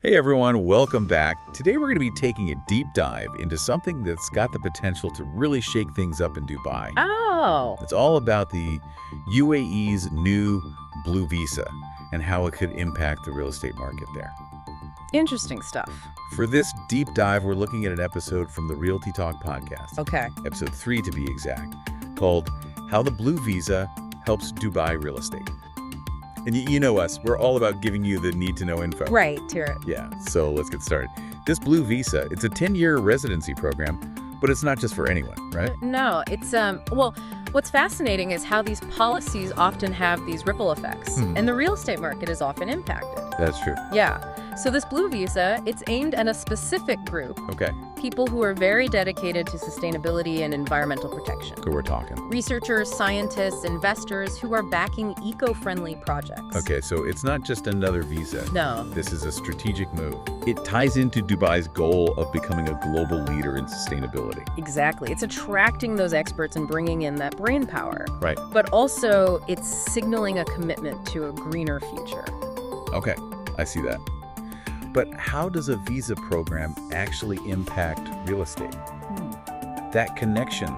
Hey everyone, welcome back. Today we're going to be taking a deep dive into something that's got the potential to really shake things up in Dubai. Oh. It's all about the UAE's new blue visa and how it could impact the real estate market there. Interesting stuff. For this deep dive, we're looking at an episode from the Realty Talk podcast, Okay. episode 3 to be exact, called How the Blue Visa Helps Dubai Real Estate. And you know us, we're all about giving you the need-to-know info. Right, Tira. Yeah, so let's get started. This blue visa, it's a 10-year residency program, but it's not just for anyone, right? No, it's, well, what's fascinating is how these policies often have these ripple effects, and the real estate market is often impacted. That's true. Yeah. So this blue visa, it's aimed at a specific group, Okay, people who are very dedicated to sustainability and environmental protection. good, we're talking. Researchers, scientists, investors who are backing eco-friendly projects. Okay, so it's not just another visa. No. This is a strategic move. It ties into Dubai's goal of becoming a global leader in sustainability. Exactly. It's attracting those experts and bringing in that brain power. Right. But also, it's signaling a commitment to a greener future. Okay, I see that. But how does a visa program actually impact real estate? That connection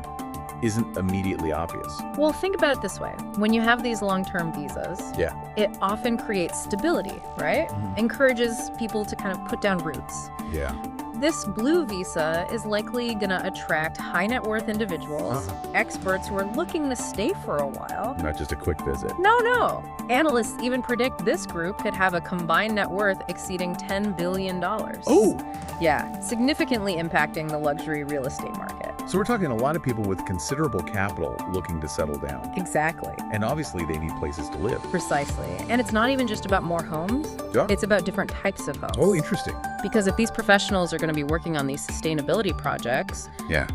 isn't immediately obvious. Well, think about it this way. When you have these long-term visas, Yeah. it often creates stability, right? Encourages people to kind of put down roots. Yeah. This blue visa is likely going to attract high net worth individuals, experts who are looking to stay for a while. Not just a quick visit. No. Analysts even predict this group could have a combined net worth exceeding $10 billion. Oh! Yeah, significantly impacting the luxury real estate market. So we're talking a lot of people with considerable capital looking to settle down. Exactly. And obviously they need places to live. Precisely. And it's not even just about more homes. Yeah. It's about different types of homes. Oh, interesting. Because if these professionals are going to be working on these sustainability projects, Yeah.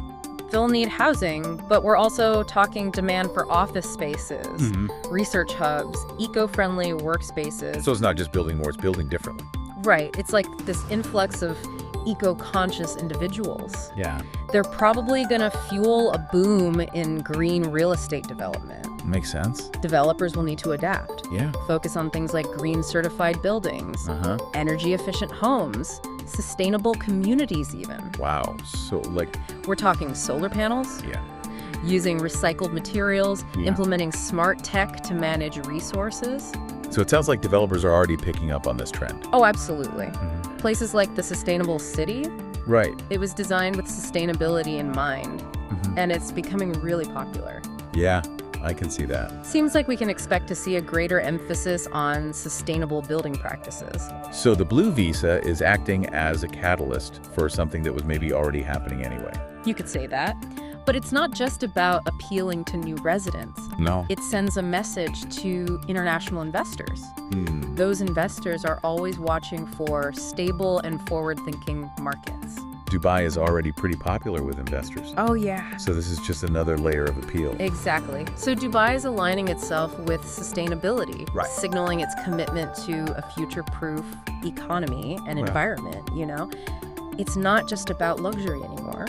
they'll need housing, but we're also talking demand for office spaces, research hubs, eco-friendly workspaces. So it's not just building more, it's building differently. Right. It's like this influx of eco-conscious individuals. Yeah. They're probably going to fuel a boom in green real estate development. Makes sense. Developers will need to adapt. Yeah. Focus on things like green certified buildings, energy efficient homes, sustainable communities even. Wow. So like, We're talking solar panels, yeah. using recycled materials, Yeah. implementing smart tech to manage resources. So it sounds like developers are already picking up on this trend. Oh, absolutely. Places like the Sustainable City, Right. it was designed with sustainability in mind, and it's becoming really popular. Yeah, I can see that. Seems like we can expect to see a greater emphasis on sustainable building practices. So the blue visa is acting as a catalyst for something that was maybe already happening anyway. You could say that. But it's not just about appealing to new residents. No. It sends a message to international investors. Those investors are always watching for stable and forward-thinking markets. Dubai is already pretty popular with investors. Oh, yeah. So this is just another layer of appeal. Exactly. So Dubai is aligning itself with sustainability, Right. signaling its commitment to a future-proof economy and environment, you know? It's not just about luxury anymore.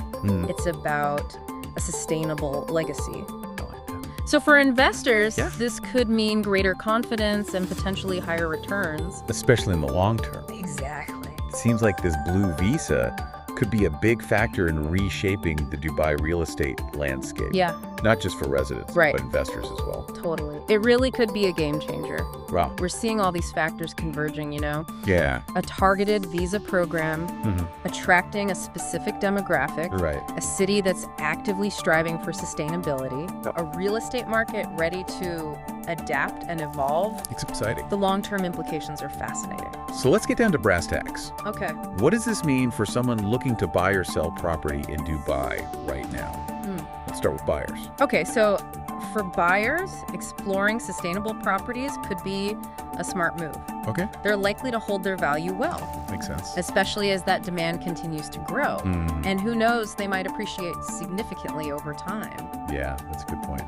It's about a sustainable legacy. So for investors, this could mean greater confidence and potentially higher returns. Especially in the long term. Exactly. It seems like this blue visa could be a big factor in reshaping the Dubai real estate landscape. Yeah, Not just for residents, Right. but investors as well. totally. It really could be a game changer. Wow. We're seeing all these factors converging, you know? Yeah. A targeted visa program, attracting a specific demographic, Right. a city that's actively striving for sustainability, a real estate market ready to adapt and evolve. It's exciting. The long-term implications are fascinating. So let's get down to brass tacks. Okay. What does this mean for someone looking to buy or sell property in Dubai right now? Let's start with buyers. Okay, so for buyers, exploring sustainable properties could be a smart move. Okay. They're likely to hold their value well, Makes sense. especially as that demand continues to grow. And who knows, they might appreciate significantly over time. Yeah, that's a good point.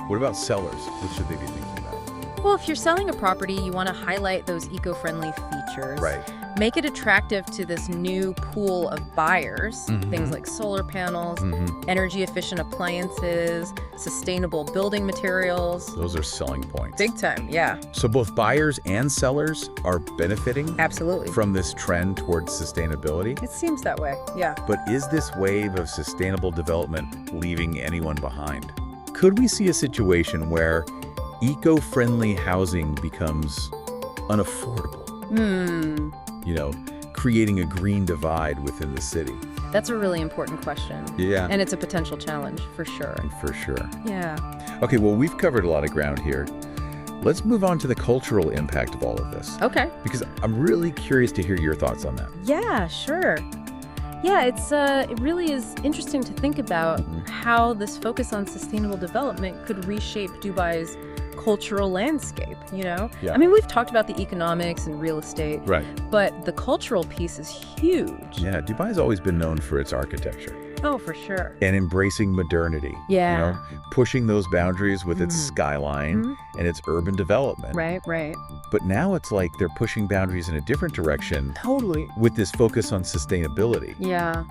What about sellers? What should they be thinking about? Well, if you're selling a property, you want to highlight those eco-friendly features. Right. Make it attractive to this new pool of buyers. Things like solar panels, energy-efficient appliances, sustainable building materials. Those are selling points. Big time, yeah. So both buyers and sellers are benefiting Absolutely. from this trend towards sustainability. It seems that way, yeah. But is this wave of sustainable development leaving anyone behind? Could we see a situation where eco-friendly housing becomes unaffordable? Creating a green divide within the city. That's a really important question. Yeah. And it's a potential challenge, for sure. For sure. Yeah. Okay, well, we've covered a lot of ground here. Let's move on to the cultural impact of all of this. Okay. Because I'm really curious to hear your thoughts on that. Yeah, sure. Yeah, it really is interesting to think about how this focus on sustainable development could reshape Dubai's cultural landscape, Yeah. I mean, we've talked about the economics and real estate, Right. but the cultural piece is huge. Yeah, Dubai's always been known for its architecture Oh, for sure. and embracing modernity. Yeah. Pushing those boundaries with its skyline and its urban development. Right. But now it's like they're pushing boundaries in a different direction Totally. with this focus on sustainability. Yeah.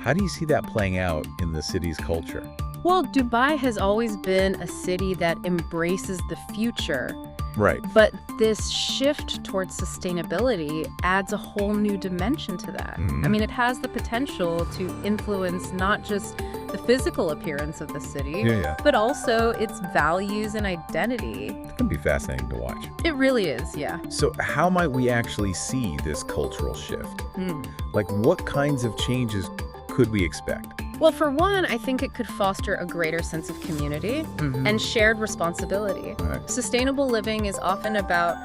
How do you see that playing out in the city's culture? Well, Dubai has always been a city that embraces the future. Right. But this shift towards sustainability adds a whole new dimension to that. I mean, it has the potential to influence not just the physical appearance of the city, but also its values and identity. It can be fascinating to watch. It really is, yeah. So how might we actually see this cultural shift? Like, what kinds of changes could we expect? Well, for one, I think it could foster a greater sense of community and shared responsibility. Right. Sustainable living is often about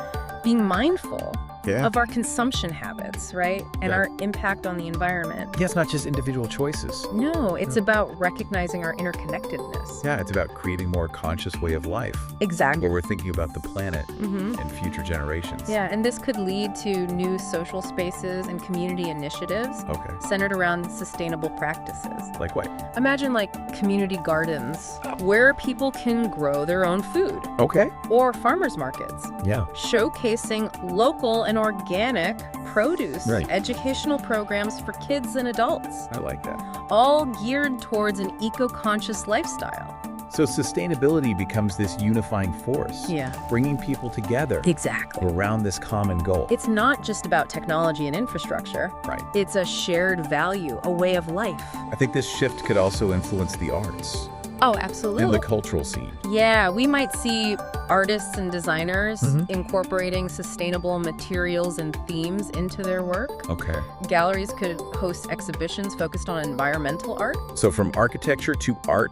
being mindful Yeah. of our consumption habits, right? And our impact on the environment. Yeah, it's not just individual choices. No, it's about recognizing our interconnectedness. Yeah, it's about creating a more conscious way of life Exactly. where we're thinking about the planet and future generations. Yeah, and this could lead to new social spaces and community initiatives Okay. centered around sustainable practices. Like what? Imagine like community gardens where people can grow their own food, Okay. or farmers markets Yeah. showcasing local and organic produce, Right. educational programs for kids and adults, I like that. all geared towards an eco-conscious lifestyle. So sustainability becomes this unifying force. Yeah. Bringing people together Exactly. around this common goal. It's not just about technology and infrastructure. Right. It's a shared value, a way of life. I think this shift could also influence the arts Oh, and absolutely. the cultural scene. Yeah, we might see artists and designers incorporating sustainable materials and themes into their work. Okay. Galleries could host exhibitions focused on environmental art. So from architecture to art,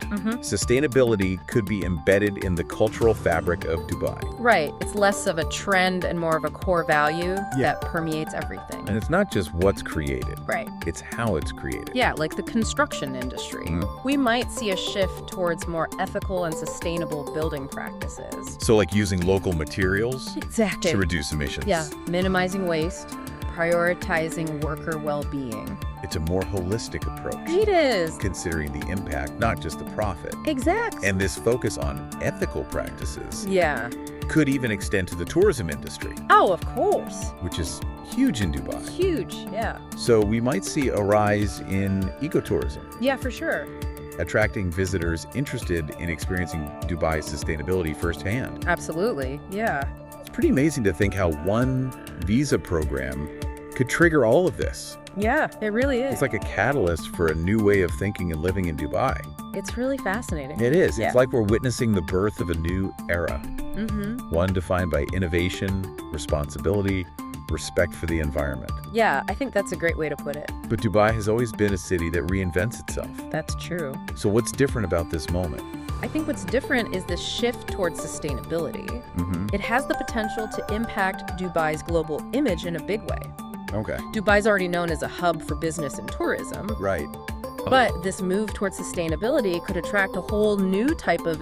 sustainability could be embedded in the cultural fabric of Dubai. Right. It's less of a trend and more of a core value that permeates everything. And it's not just what's created, Right. it's how it's created. Yeah, like the construction industry. We might see a shift towards more ethical and sustainable building practices. So like using local materials Exactly. to reduce emissions. Yeah, minimizing waste, prioritizing worker well-being. It's a more holistic approach, It is. considering the impact, not just the profit. Exactly. And this focus on ethical practices Yeah. could even extend to the tourism industry, Oh, of course. which is huge in Dubai. Huge, yeah. So we might see a rise in ecotourism, Yeah, for sure. attracting visitors interested in experiencing Dubai's sustainability firsthand. Absolutely, yeah. It's pretty amazing to think how one visa program could trigger all of this. Yeah, it really is. It's like a catalyst for a new way of thinking and living in Dubai. It's really fascinating. It is. Yeah. It's like we're witnessing the birth of a new era, Mm-hmm. one defined by innovation, responsibility, respect for the environment. Yeah, I think that's a great way to put it. But Dubai has always been a city that reinvents itself. That's true. So what's different about this moment? I think what's different is the shift towards sustainability. Mm-hmm. It has the potential to impact Dubai's global image in a big way. Okay. Dubai's already known as a hub for business and tourism, Right. but this move towards sustainability could attract a whole new type of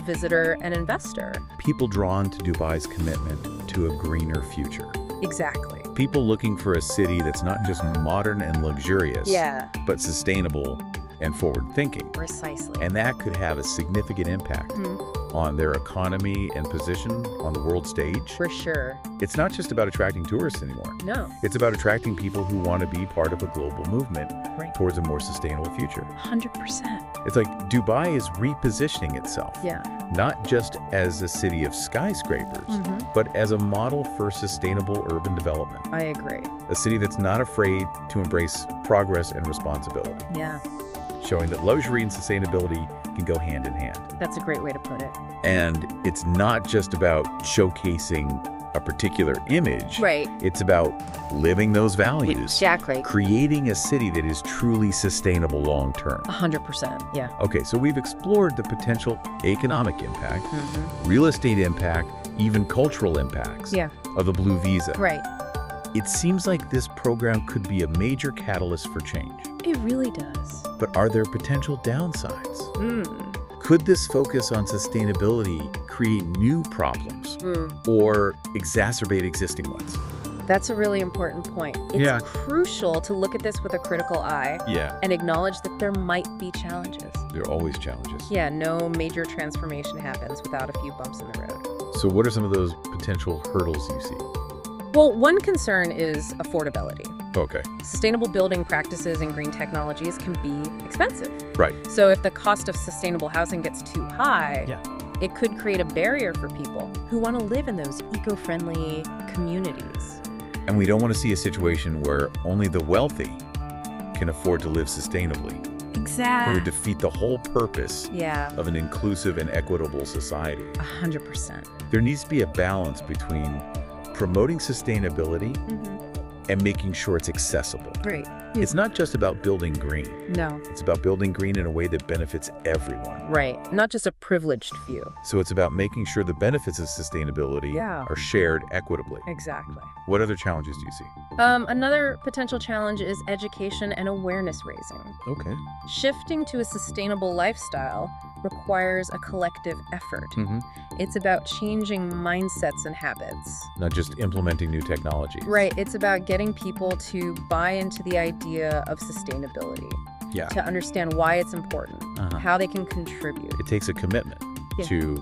visitor and investor. People drawn to Dubai's commitment to a greener future. Exactly. People looking for a city that's not just modern and luxurious, Yeah, but sustainable and forward-thinking. precisely. And that could have a significant impact on their economy and position on the world stage. For sure. It's not just about attracting tourists anymore. No. It's about attracting people who want to be part of a global movement towards a more sustainable future. 100%. It's like Dubai is repositioning itself. Yeah. Not just as a city of skyscrapers, but as a model for sustainable urban development. I agree. A city that's not afraid to embrace progress and responsibility. Yeah. Showing that luxury and sustainability can go hand in hand. That's a great way to put it. And it's not just about showcasing a particular image. Right. It's about living those values. Exactly. Creating a city that is truly sustainable long term. 100%. Yeah. Okay, so we've explored the potential economic impact, real estate impact, even cultural impacts of the Blue Visa. Right. It seems like this program could be a major catalyst for change. It really does. But are there potential downsides? Could this focus on sustainability create new problems or exacerbate existing ones? That's a really important point. It's crucial to look at this with a critical eye and acknowledge that there might be challenges. There are always challenges. Yeah, no major transformation happens without a few bumps in the road. So what are some of those potential hurdles you see? Well, one concern is affordability. Okay. Sustainable building practices and green technologies can be expensive. Right. So if the cost of sustainable housing gets too high, it could create a barrier for people who want to live in those eco-friendly communities. And we don't want to see a situation where only the wealthy can afford to live sustainably. Exactly. It would defeat the whole purpose of an inclusive and equitable society. 100%. There needs to be a balance between promoting sustainability and making sure it's accessible. Right. It's not just about building green. No. It's about building green in a way that benefits everyone. Right. Not just a privileged few. So it's about making sure the benefits of sustainability are shared equitably. Exactly. What other challenges do you see? Another potential challenge is education and awareness raising. Okay. Shifting to a sustainable lifestyle requires a collective effort. It's about changing mindsets and habits. Not just implementing new technologies. Right. It's about getting people to buy into the idea of sustainability. To understand why it's important, how they can contribute. It takes a commitment to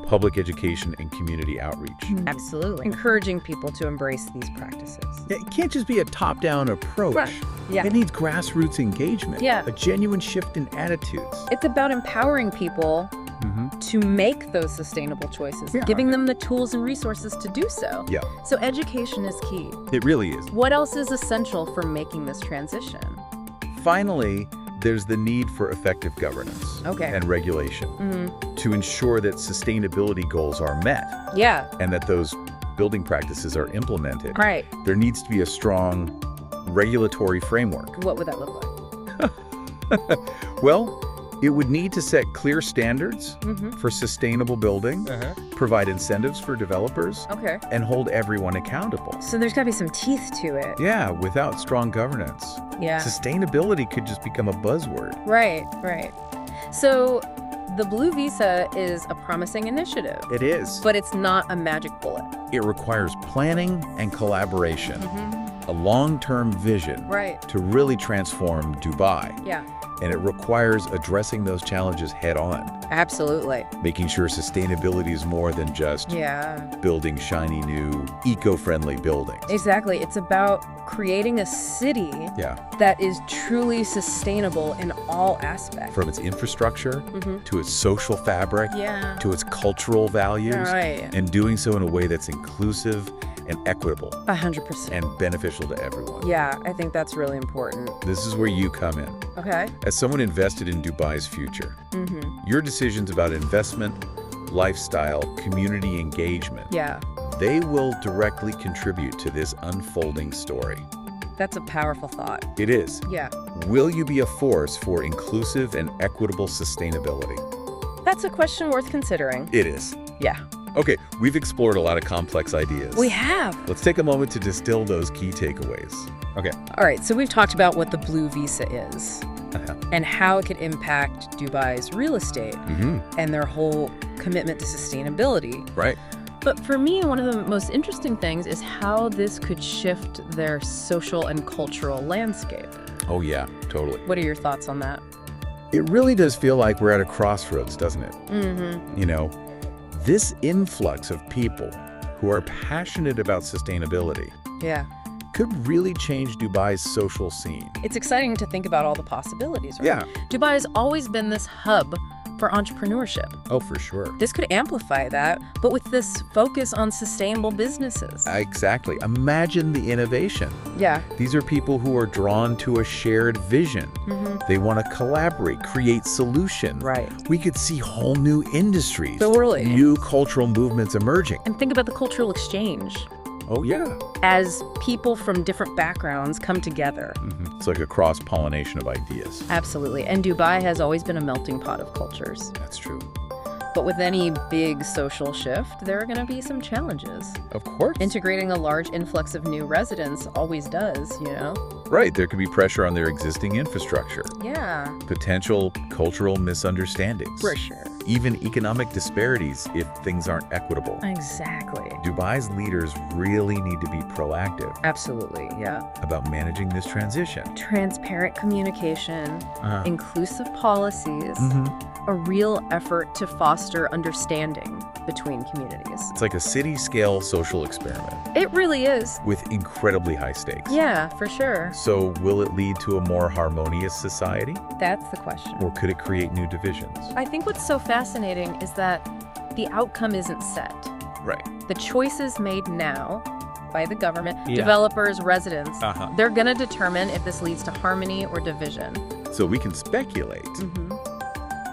public education and community outreach. Absolutely. Encouraging people to embrace these practices. It can't just be a top-down approach. Right. It needs grassroots engagement. A genuine shift in attitudes. It's about empowering people to make those sustainable choices, giving them the tools and resources to do so. So education is key. It really is. What else is essential for making this transition? Finally, there's the need for effective governance and regulation to ensure that sustainability goals are met. And that those building practices are implemented. Right. There needs to be a strong regulatory framework. What would that look like? Well, it would need to set clear standards for sustainable building, provide incentives for developers, and hold everyone accountable. So there's got to be some teeth to it. Yeah, without strong governance, sustainability could just become a buzzword. Right, right. So the Blue Visa is a promising initiative. It is. But it's not a magic bullet. It requires planning and collaboration, a long-term vision to really transform Dubai. And it requires addressing those challenges head on. Absolutely. Making sure sustainability is more than just building shiny new eco-friendly buildings. Exactly. It's about creating a city that is truly sustainable in all aspects. From its infrastructure to its social fabric to its cultural values. And doing so in a way that's inclusive and equitable. 100%. And beneficial to everyone. Yeah, I think that's really important. This is where you come in. Okay. As someone invested in Dubai's future, your decisions about investment, lifestyle, community engagement, they will directly contribute to this unfolding story. That's a powerful thought. It is. Yeah. Will you be a force for inclusive and equitable sustainability? That's a question worth considering. It is. Yeah. Okay, we've explored a lot of complex ideas. We have. Let's take a moment to distill those key takeaways. Okay. All right, so we've talked about what the Blue Visa is and how it could impact Dubai's real estate and their whole commitment to sustainability. Right. But for me, one of the most interesting things is how this could shift their social and cultural landscape. Oh, yeah, totally. What are your thoughts on that? It really does feel like we're at a crossroads, doesn't it? You know, This influx of people who are passionate about sustainability could really change Dubai's social scene. It's exciting to think about all the possibilities, right? Yeah. Dubai has always been this hub for entrepreneurship. Oh, for sure. This could amplify that, but with this focus on sustainable businesses. Exactly. Imagine the innovation. Yeah. These are people who are drawn to a shared vision. They want to collaborate, create solutions. Right. We could see whole new industries. Totally. New cultural movements emerging. And think about the cultural exchange. Oh, yeah. As people from different backgrounds come together. It's like a cross-pollination of ideas. Absolutely. And Dubai has always been a melting pot of cultures. That's true. But with any big social shift, there are going to be some challenges. Of course. Integrating a large influx of new residents always does, you know? Right. There could be pressure on their existing infrastructure. Yeah. Potential cultural misunderstandings. For sure. Even economic disparities if things aren't equitable. Exactly. Dubai's leaders really need to be proactive. Absolutely, yeah. About managing this transition. Transparent communication, inclusive policies, a real effort to foster understanding between communities. It's like a city-scale social experiment. It really is. With incredibly high stakes. Yeah, for sure. So will it lead to a more harmonious society? That's the question. Or could it create new divisions? I think what's so fascinating is that the outcome isn't set. Right. The choices made now by the government, developers, residents, they're going to determine if this leads to harmony or division. So we can speculate,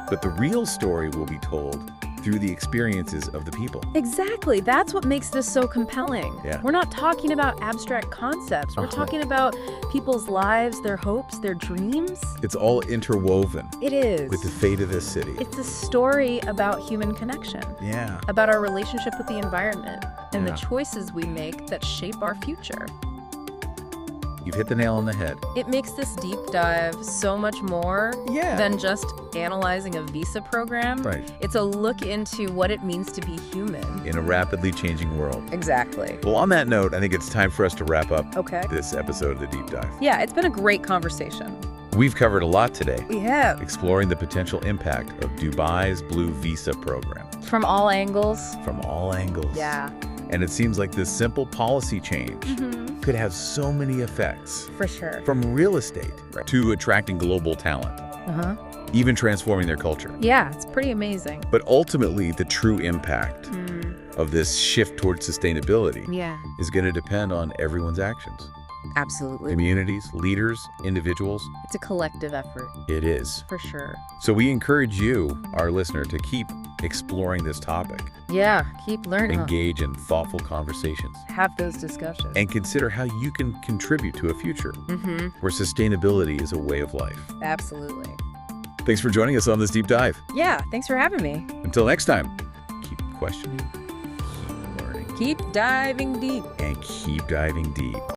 but the real story will be told through the experiences of the people. Exactly. That's what makes this so compelling. Yeah. We're not talking about abstract concepts. We're talking about people's lives, their hopes, their dreams. It's all interwoven. It is. With the fate of this city. It's a story about human connection. Yeah. About our relationship with the environment and the choices we make that shape our future. You've hit the nail on the head. It makes this deep dive so much more than just analyzing a visa program. Right. It's a look into what it means to be human. In a rapidly changing world. Exactly. Well, on that note, I think it's time for us to wrap up this episode of The Deep Dive. Yeah, it's been a great conversation. We've covered a lot today. We have. Exploring the potential impact of Dubai's Blue Visa program. From all angles. From all angles. Yeah. And it seems like this simple policy change could have so many effects. For sure. From real estate to attracting global talent. Even transforming their culture. Yeah, it's pretty amazing. But ultimately, the true impact of this shift towards sustainability is going to depend on everyone's actions. Absolutely. Communities, leaders, individuals. It's a collective effort. It is. For sure. So we encourage you, our listener, to keep exploring this topic. Yeah, keep learning. Engage in thoughtful conversations. Have those discussions. And consider how you can contribute to a future where sustainability is a way of life. Absolutely. Thanks for joining us on this deep dive. Yeah, thanks for having me. Until next time, keep questioning, keep learning. Keep diving deep. And keep diving deep.